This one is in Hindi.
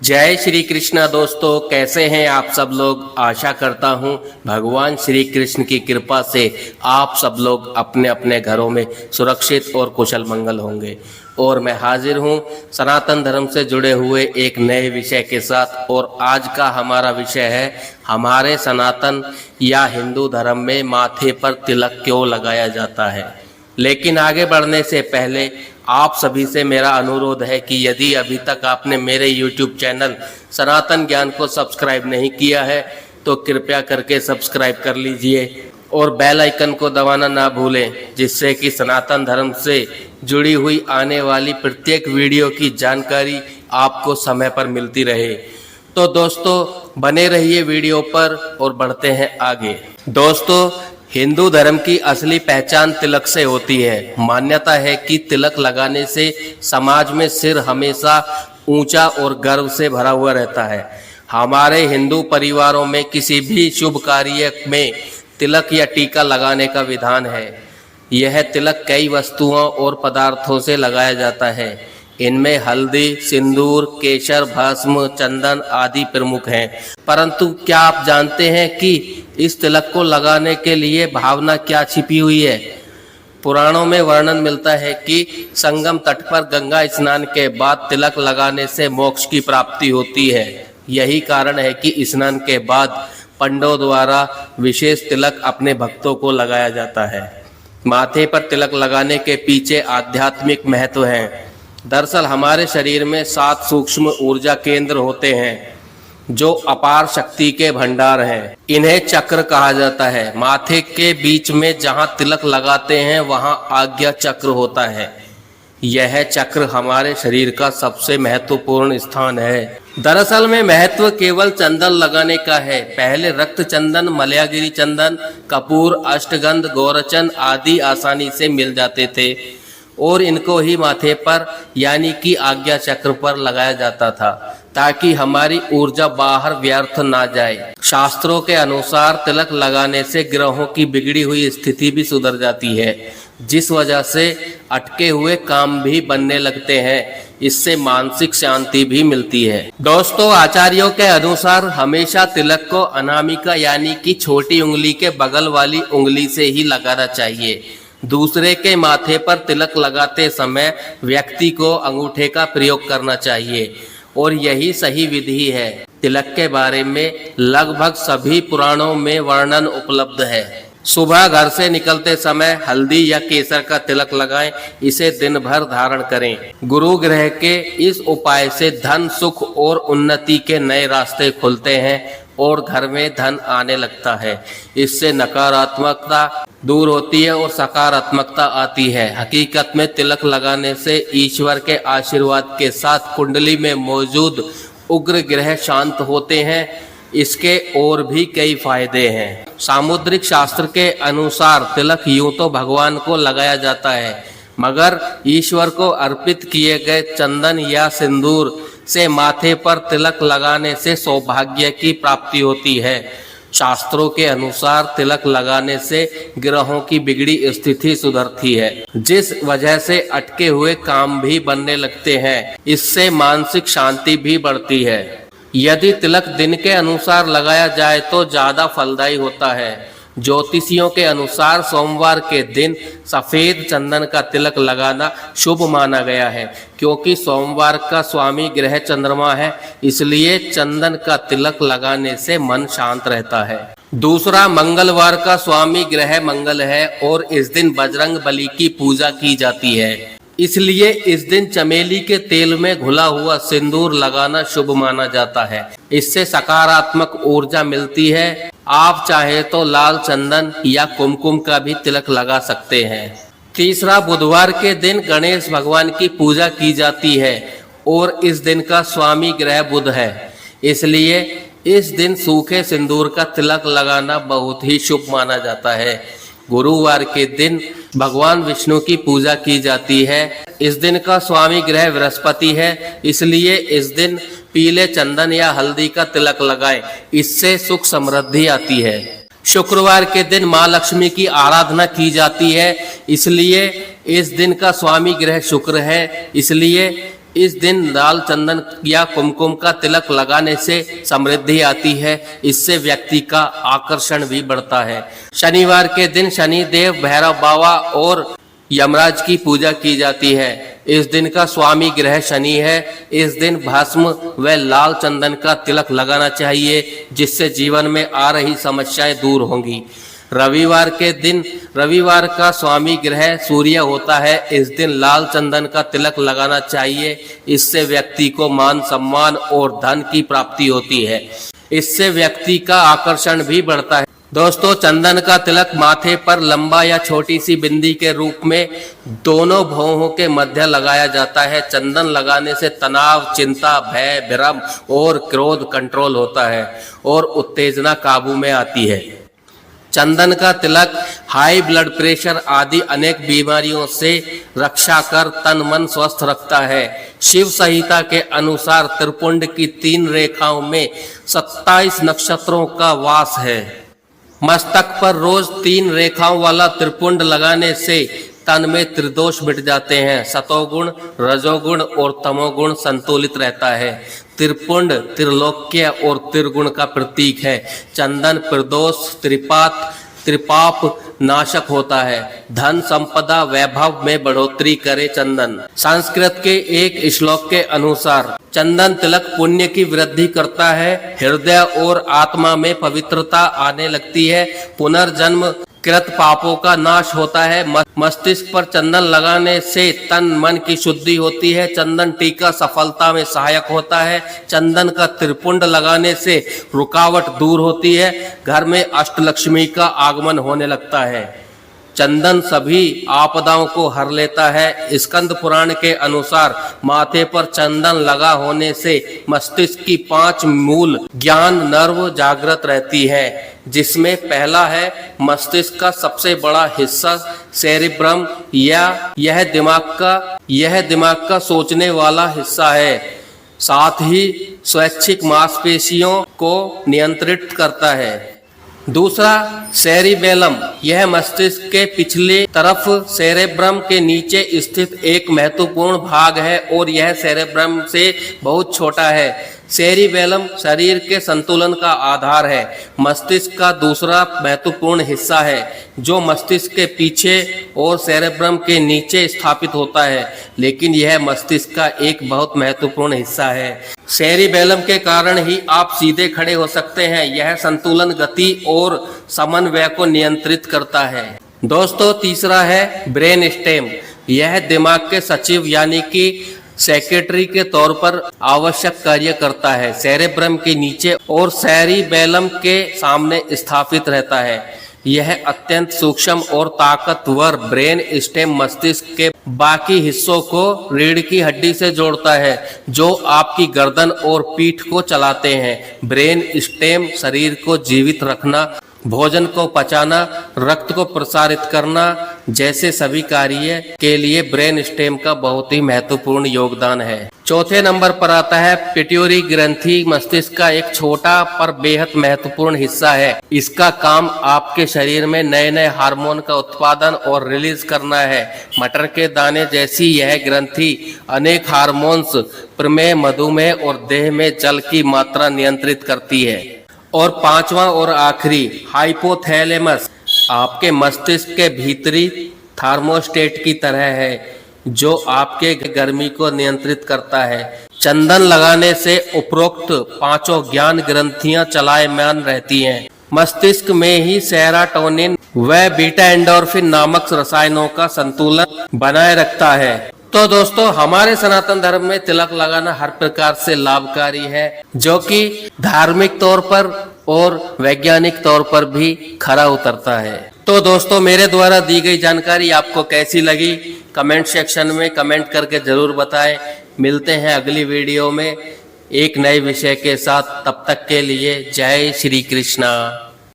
जय श्री कृष्णा दोस्तों, कैसे हैं आप सब लोग। आशा करता हूं भगवान श्री कृष्ण की कृपा से आप सब लोग अपने अपने घरों में सुरक्षित और कुशल मंगल होंगे। और मैं हाजिर हूं सनातन धर्म से जुड़े हुए एक नए विषय के साथ। और आज का हमारा विषय है हमारे सनातन या हिंदू धर्म में माथे पर तिलक क्यों लगाया जाता है। लेकिन आगे बढ़ने से पहले आप सभी से मेरा अनुरोध है कि यदि अभी तक आपने मेरे YouTube चैनल सनातन ज्ञान को सब्सक्राइब नहीं किया है तो कृपया करके सब्सक्राइब कर लीजिए और बेल आइकन को दबाना ना भूलें, जिससे कि सनातन धर्म से जुड़ी हुई आने वाली प्रत्येक वीडियो की जानकारी आपको समय पर मिलती रहे। तो दोस्तों बने रहिए वीडियो पर और बढ़ते हैं आगे। दोस्तों, हिंदू धर्म की असली पहचान तिलक से होती है। मान्यता है कि तिलक लगाने से समाज में सिर हमेशा ऊंचा और गर्व से भरा हुआ रहता है। हमारे हिंदू परिवारों में किसी भी शुभ कार्य में तिलक या टीका लगाने का विधान है। यह तिलक कई वस्तुओं और पदार्थों से लगाया जाता है। इनमें हल्दी, सिंदूर, केसर, भस्म, चंदन आदि प्रमुख हैं। परंतु क्या आप जानते हैं कि इस तिलक को लगाने के लिए भावना क्या छिपी हुई है। पुराणों में वर्णन मिलता है कि संगम तट पर गंगा स्नान के बाद तिलक लगाने से मोक्ष की प्राप्ति होती है। यही कारण है कि स्नान के बाद पंडों द्वारा विशेष तिलक अपने भक्तों को लगाया जाता है। माथे पर तिलक लगाने के पीछे आध्यात्मिक महत्व है। दरअसल हमारे शरीर में 7 सूक्ष्म ऊर्जा केंद्र होते हैं जो अपार शक्ति के भंडार हैं। इन्हें चक्र कहा जाता है। माथे के बीच में जहां तिलक लगाते हैं वहां आज्ञा चक्र होता है। यह चक्र हमारे शरीर का सबसे महत्वपूर्ण स्थान है। दरअसल में महत्व केवल चंदन लगाने का है। पहले रक्त चंदन, मलयागिरी चंदन, कपूर, अष्टगंध, गोरचन आदि आसानी से मिल जाते थे और इनको ही माथे पर यानी कि आज्ञा चक्र पर लगाया जाता था ताकि हमारी ऊर्जा बाहर व्यर्थ ना जाए। शास्त्रों के अनुसार तिलक लगाने से ग्रहों की बिगड़ी हुई स्थिति भी सुधर जाती है, जिस वजह से अटके हुए काम भी बनने लगते हैं। इससे मानसिक शांति भी मिलती है। दोस्तों, आचार्यों के अनुसार हमेशा तिलक को अनामिका यानी कि छोटी उंगली के बगल वाली उंगली से ही लगाना चाहिए। दूसरे के माथे पर तिलक लगाते समय व्यक्ति को अंगूठे का प्रयोग करना चाहिए और यही सही विधि है। तिलक के बारे में लगभग सभी पुराणों में वर्णन उपलब्ध है। सुबह घर से निकलते समय हल्दी या केसर का तिलक लगाएं। इसे दिन भर धारण करें। गुरु ग्रह के इस उपाय से धन, सुख और उन्नति के नए रास्ते खुलते हैं और घर में धन आने लगता है। इससे नकारात्मकता दूर होती है और सकारात्मकता आती है। हकीकत में तिलक लगाने से ईश्वर के आशीर्वाद के साथ कुंडली में मौजूद उग्र ग्रह शांत होते हैं। इसके और भी कई फायदे हैं। सामुद्रिक शास्त्र के अनुसार तिलक यूं तो भगवान को लगाया जाता है, मगर ईश्वर को अर्पित किए गए चंदन या सिंदूर से माथे पर तिलक लगाने से सौभाग्य की प्राप्ति होती है। शास्त्रों के अनुसार तिलक लगाने से ग्रहों की बिगड़ी स्थिति सुधरती है, जिस वजह से अटके हुए काम भी बनने लगते हैं। इससे मानसिक शांति भी बढ़ती है। यदि तिलक दिन के अनुसार लगाया जाए तो ज्यादा फलदायी होता है। ज्योतिषियों के अनुसार सोमवार के दिन सफेद चंदन का तिलक लगाना शुभ माना गया है, क्योंकि सोमवार का स्वामी ग्रह चंद्रमा है। इसलिए चंदन का तिलक लगाने से मन शांत रहता है। दूसरा, मंगलवार का स्वामी ग्रह मंगल है और इस दिन बजरंग बली की पूजा की जाती है। इसलिए इस दिन चमेली के तेल में घुला हुआ सिंदूर लगाना शुभ माना जाता है। इससे सकारात्मक ऊर्जा मिलती है। आप चाहे तो लाल चंदन या कुमकुम का भी तिलक लगा सकते हैं। तीसरा, बुधवार के दिन गणेश भगवान की पूजा की जाती है और इस दिन का स्वामी ग्रह बुध है। इसलिए इस दिन सूखे सिंदूर का तिलक लगाना बहुत ही शुभ माना जाता है। गुरुवार के दिन भगवान विष्णु की पूजा की जाती है। इस दिन का स्वामी ग्रह बृहस्पति है। इसलिए इस दिन पीले चंदन या हल्दी का तिलक लगाएं। इससे सुख समृद्धि आती है। शुक्रवार के दिन माँ लक्ष्मी की आराधना की जाती है। इसलिए इस दिन का स्वामी ग्रह शुक्र है। इसलिए इस दिन लाल चंदन या कुमकुम का तिलक लगाने से समृद्धि आती है। इससे व्यक्ति का आकर्षण भी बढ़ता है। शनिवार के दिन शनि देव, भैरव बाबा और यमराज की पूजा की जाती है। इस दिन का स्वामी ग्रह शनि है। इस दिन भस्म व लाल चंदन का तिलक लगाना चाहिए, जिससे जीवन में आ रही समस्याएं दूर होंगी। रविवार के दिन रविवार का स्वामी ग्रह सूर्य होता है। इस दिन लाल चंदन का तिलक लगाना चाहिए। इससे व्यक्ति को मान सम्मान और धन की प्राप्ति होती है। इससे व्यक्ति का आकर्षण भी बढ़ता है। दोस्तों, चंदन का तिलक माथे पर लंबा या छोटी सी बिंदी के रूप में दोनों भौहों के मध्य लगाया जाता है। चंदन लगाने से तनाव, चिंता, भय, भ्रम और क्रोध कंट्रोल होता है और उत्तेजना काबू में आती है। चंदन का तिलक हाई ब्लड प्रेशर आदि अनेक बीमारियों से रक्षा कर तन मन स्वस्थ रखता है। शिव संहिता के अनुसार त्रिपुंड की 3 रेखाओं में 27 नक्षत्रों का वास है। मस्तक पर रोज 3 रेखाओं वाला त्रिपुंड लगाने से तन में त्रिदोष मिट जाते हैं। सतोगुण, रजोगुण और तमोगुण संतुलित रहता है। त्रिपुंड त्रिलोक्य और त्रिगुण का प्रतीक है। चंदन प्रदोष, त्रिपाप नाशक होता है। धन संपदा वैभव में बढ़ोतरी करे चंदन। संस्कृत के एक श्लोक के अनुसार चंदन तिलक पुण्य की वृद्धि करता है। हृदय और आत्मा में पवित्रता आने लगती है। पुनर्जन्म कृत पापों का नाश होता है। मस्तिष्क पर चंदन लगाने से तन मन की शुद्धि होती है। चंदन टीका सफलता में सहायक होता है। चंदन का त्रिपुंड लगाने से रुकावट दूर होती है। घर में अष्टलक्ष्मी का आगमन होने लगता है। चंदन सभी आपदाओं को हर लेता है। स्कंद पुराण के अनुसार माथे पर चंदन लगा होने से मस्तिष्क की 5 मूल ज्ञान नर्व जागृत रहती है, जिसमें पहला है मस्तिष्क का सबसे बड़ा हिस्सा सेरिब्रम, या यह दिमाग का सोचने वाला हिस्सा है। साथ ही स्वैच्छिक मांसपेशियों को नियंत्रित करता है। दूसरा सेरिबेलम, यह मस्तिष्क के पिछले तरफ सेरेब्रम के नीचे स्थित एक महत्वपूर्ण भाग है और यह सेरेब्रम से बहुत छोटा है। सेरिबेलम शरीर के संतुलन का आधार है। मस्तिष्क का दूसरा महत्वपूर्ण हिस्सा है जो मस्तिष्क के पीछे और सेरेब्रम के नीचे स्थापित होता है, लेकिन यह मस्तिष्क का एक बहुत महत्वपूर्ण हिस्सा है। सेरिबेलम के कारण ही आप सीधे खड़े हो सकते हैं। यह संतुलन, गति और समन्वय को नियंत्रित करता है। दोस्तों, तीसरा है ब्रेन स्टेम। यह दिमाग के सचिव यानी कि सेक्रेटरी के तौर पर आवश्यक कार्य करता है। सेरेब्रम के नीचे और सेरिबेलम के सामने स्थापित रहता है। यह अत्यंत सूक्ष्म और ताकतवर ब्रेन स्टेम मस्तिष्क के बाकी हिस्सों को रीढ़ की हड्डी से जोड़ता है, जो आपकी गर्दन और पीठ को चलाते हैं। ब्रेन स्टेम शरीर को जीवित रखना, भोजन को पचाना, रक्त को प्रसारित करना जैसे सभी कार्य के लिए ब्रेन स्टेम का बहुत ही महत्वपूर्ण योगदान है। चौथे नंबर पर आता है पिट्यूटरी ग्रंथि। मस्तिष्क का एक छोटा पर बेहद महत्वपूर्ण हिस्सा है। इसका काम आपके शरीर में नए नए हार्मोन का उत्पादन और रिलीज करना है। मटर के दाने जैसी यह ग्रंथि अनेक हार्मोन्स, प्रमेह, मधुमेह और देह में जल की मात्रा नियंत्रित करती है। और पांचवा और आखिरी हाइपोथैलेमस आपके मस्तिष्क के भीतरी थर्मोस्टेट की तरह है, जो आपके गर्मी को नियंत्रित करता है। चंदन लगाने से उपरोक्त 5 ज्ञान ग्रंथियां चलायमान रहती हैं। मस्तिष्क में ही सेरोटोनिन व बीटा एंडोर्फिन नामक रसायनों का संतुलन बनाए रखता है। तो दोस्तों, हमारे सनातन धर्म में तिलक लगाना हर प्रकार से लाभकारी है, जो कि धार्मिक तौर पर और वैज्ञानिक तौर पर भी खरा उतरता है। तो दोस्तों, मेरे द्वारा दी गई जानकारी आपको कैसी लगी, कमेंट सेक्शन में कमेंट करके जरूर बताएं। मिलते हैं अगली वीडियो में एक नए विषय के साथ। तब तक के लिए जय श्री कृष्णा।